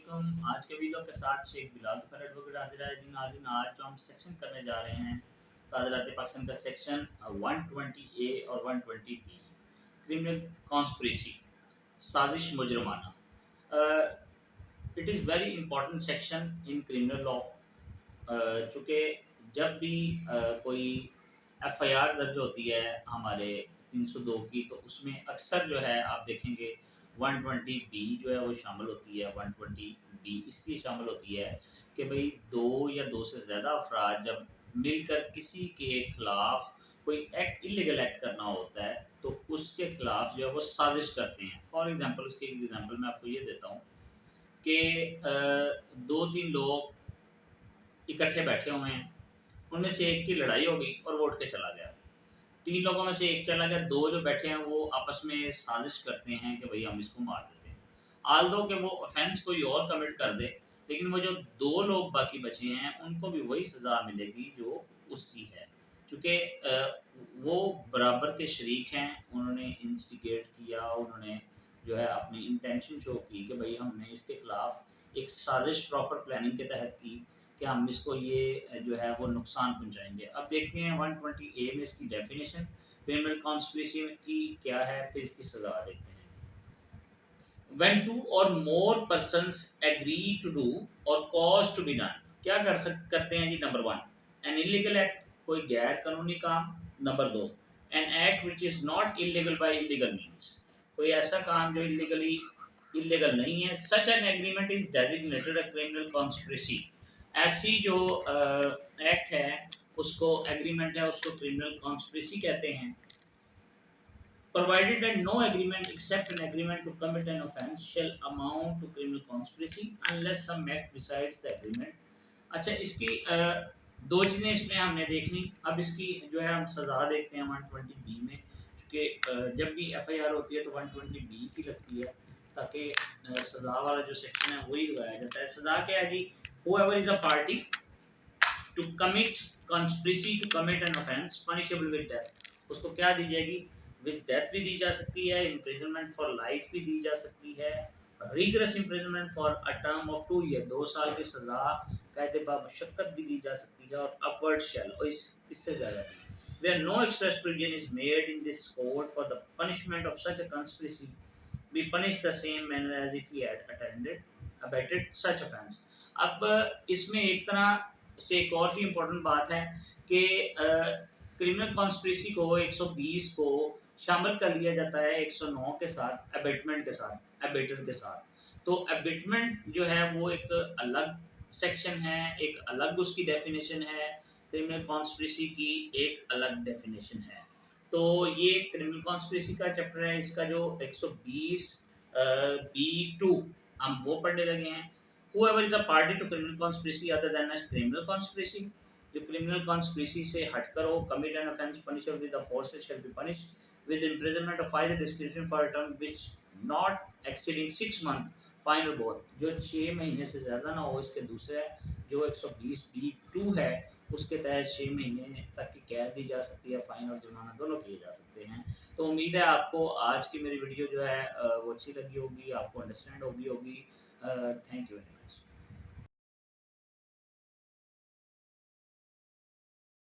वालेकुम। आज के वीडियो के साथ शेख बिलाल तोफर एडवोकेट हाजिर है जी। नाज़रीन, आज जो हम सेक्शन करने जा रहे हैं ताज़ारात पाकिस्तान का सेक्शन 120 ए और 120 बी, क्रिमिनल कॉन्स्पिरेसी, साजिश मुजरमाना। It is very important section in criminal law. चूँकि जब भी कोई एफआईआर दर्ज होती है हमारे 302 की, तो उसमें अक्सर जो है आप देखेंगे 120 बी जो है वो शामिल होती है। 120 बी इसलिए शामिल होती है कि भाई दो या दो से ज़्यादा अफराद जब मिलकर किसी के खिलाफ कोई एक्ट इलीगल एक्ट करना होता है तो उसके खिलाफ जो है वो साजिश करते हैं। फॉर एग्जांपल, उसके एग्जांपल मैं आपको ये देता हूँ कि दो तीन लोग इकट्ठे बैठे हुए हैं, उनमें से एक की लड़ाई हो गई और वो उठ के चला गया। 3 लोगों में से एक चला गया, 2 जो बैठे हैं वो आपस में साजिश करते हैं कि भई हम इसको मार देते हैं। ऑल्दो कि वो ऑफ़ेंस कोई और कमिट कर दे, लेकिन वो जो 2 लोग बाकी बचे हैं उनको भी वही सज़ा मिलेगी जो उसकी है। चूँकि वो बराबर के शरीक हैं, उन्होंने इंस्टिगेट किया, उन्होंने जो है अपनी इंटेंशन शो की कि भई हमने इसके खिलाफ एक साजिश प्रॉपर प्लानिंग के तहत की कि हम इसको ये जो है वो नुकसान पहुँचाएँगे। अब देखते हैं 120 ए में इसकी डेफ़िनिशन क्रिमिनल कॉन्स्पिरेसी की क्या है, फिर इसकी सज़ा देखते हैं। When two or more persons agree to do or cause to be done, क्या करते हैं जी? नंबर 1 एन इलीगल एक्ट, कोई गैर कानूनी काम। Number 2 an act which is not illegal by illegal means, कोई ऐसा काम जो इलीगल नहीं है। Such an agreement is designated a criminal conspiracy, ऐसी जो एक्ट है उसको एग्रीमेंट है उसको क्रिमिनल कॉन्स्पिरेसी कहते हैं। Provided that no agreement except an agreement to commit an offence shall amount to criminal conspiracy unless some act besides the agreement। अच्छा, इसकी दो चीज़ें इसमें हमने देखनी। अब इसकी जो है हम सज़ा देखते हैं 120 बी में, क्योंकि जब भी एफआईआर होती है तो 120 बी की लगती है, ताकि सज़ा वाला जो सेक्शन है वही लगाया जाता है। सज़ा क्या है जी? Whoever is a party to commit conspiracy to commit an offence punishable with death, उसको क्या दी जाएगी? विद डेथ भी दी जा सकती है, इम्प्रिजनमेंट फॉर लाइफ भी दी जा सकती है, rigorous imprisonment for a term of 2 year, 2 साल की सजा कायदे बामुशक्कत भी दी जा सकती है, और अपवर्ड शेल, और इससे ज़्यादा भी। Where no express provision is made in this code for the punishment of such a conspiracy, be punished the same manner as if he had abetted such offense। अब इसमें एक तरह से एक और भी इम्पोर्टेंट बात है कि क्रिमिनल कॉन्स्पिरेसी को 120 को शामिल कर लिया जाता है 109 के साथ, अबेटमेंट के साथ, अबेटर के साथ। तो अबेटमेंट जो है वो एक अलग सेक्शन है, एक अलग उसकी डेफिनेशन है, क्रिमिनल कॉन्स्पिरेसी की एक अलग डेफिनेशन है। तो ये क्रिमिनल कॉन्स्पिरेसी का चैप्टर है, इसका जो 120 बी2 हम वो पढ़ने लगे हैं। Whoever is a party to criminal conspiracy other than a criminal conspiracy, जो क्रिमिनल कॉन्स्पिरेसी से हटकर हो, commit an offence punishable with the force shall be punished with imprisonment of either discretion for a term which not exceeding 6 month, fine और both, जो 6 महीने से ज़्यादा ना हो। इसके दूसरे जो 120 बी2 है उसके तहत 6 महीने तक की कैद दी जा सकती है, फाइन और जुर्माना दोनों किए जा सकते हैं। तो उम्मीद है आपको आज की मेरी वीडियो जो है वो अच्छी लगी होगी, आपको अंडरस्टैंड होगी। Thank you very much.